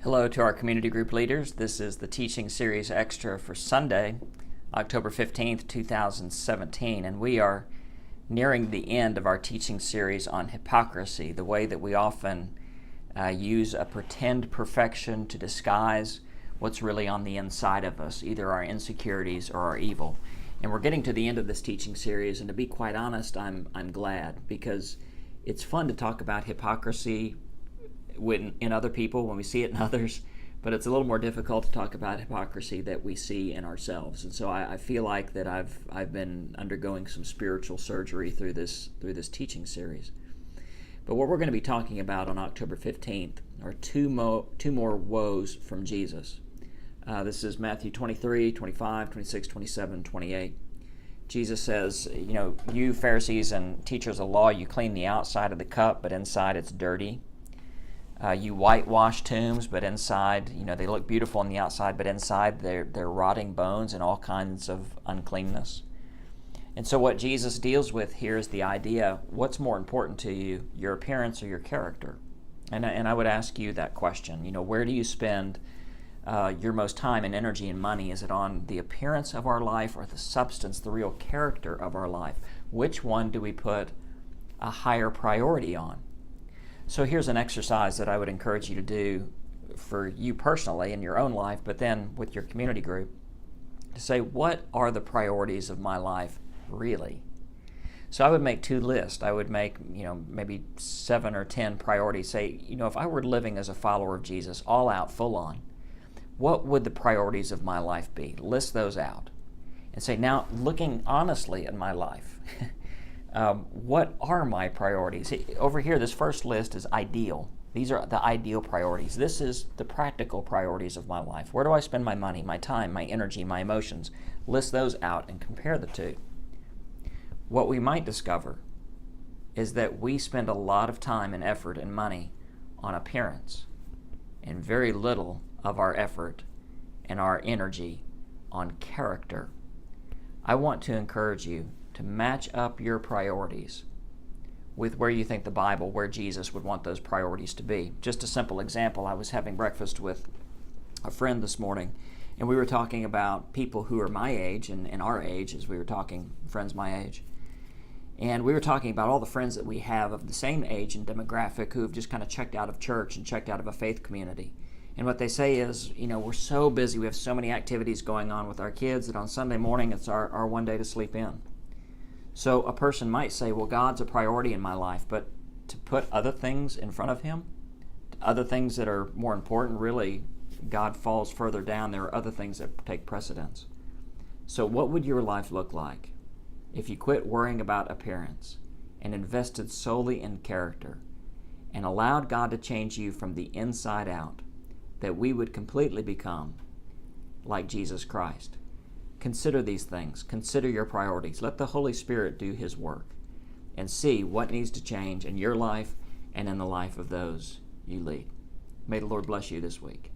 Hello to our community group leaders. This is the teaching series extra for Sunday, October 15th, 2017, and we are nearing the end of our teaching series on hypocrisy, the way that we often use a pretend perfection to disguise what's really on the inside of us, either our insecurities or our evil. And we're getting to the end of this teaching series, and to be quite honest, I'm glad, because it's fun to talk about hypocrisy in other people when we see it in others, but it's a little more difficult to talk about hypocrisy that we see in ourselves. And so I feel like that I've been undergoing some spiritual surgery through this teaching series. But what we're going to be talking about on October 15th are two more woes from Jesus. This is Matthew 23, 25, 26, 27, 28. Jesus says, you Pharisees and teachers of law, you clean the outside of the cup, but inside it's dirty. You whitewash tombs, but inside, they look beautiful on the outside, but inside they're rotting bones and all kinds of uncleanness. And so what Jesus deals with here is the idea, what's more important to you, your appearance or your character? And I would ask you that question. Where do you spend your most time and energy and money? Is it on the appearance of our life or the substance, the real character of our life? Which one do we put a higher priority on? So here's an exercise that I would encourage you to do for you personally in your own life, but then with your community group, to say, what are the priorities of my life really? So I would make two lists. I would make, maybe 7 or 10 priorities. Say, if I were living as a follower of Jesus, all out, full on, what would the priorities of my life be? List those out. And say, now, looking honestly at my life, what are my priorities? Over here, this first list is ideal. These are the ideal priorities. This is the practical priorities of my life. Where do I spend my money, my time, my energy, my emotions? List those out and compare the two. What we might discover is that we spend a lot of time and effort and money on appearance and very little of our effort and our energy on character. I want to encourage you to match up your priorities with where you think the Bible, where Jesus would want those priorities to be. Just a simple example, I was having breakfast with a friend this morning, and we were talking about people who are my age and our age, as we were talking, friends my age. And we were talking about all the friends that we have of the same age and demographic who have just kind of checked out of church and checked out of a faith community. And what they say is, we're so busy, we have so many activities going on with our kids that on Sunday morning it's our one day to sleep in. So a person might say, well, God's a priority in my life, but to put other things in front of Him, other things that are more important, really, God falls further down. There are other things that take precedence. So what would your life look like if you quit worrying about appearance and invested solely in character and allowed God to change you from the inside out, that we would completely become like Jesus Christ? Consider these things. Consider your priorities. Let the Holy Spirit do His work and see what needs to change in your life and in the life of those you lead. May the Lord bless you this week.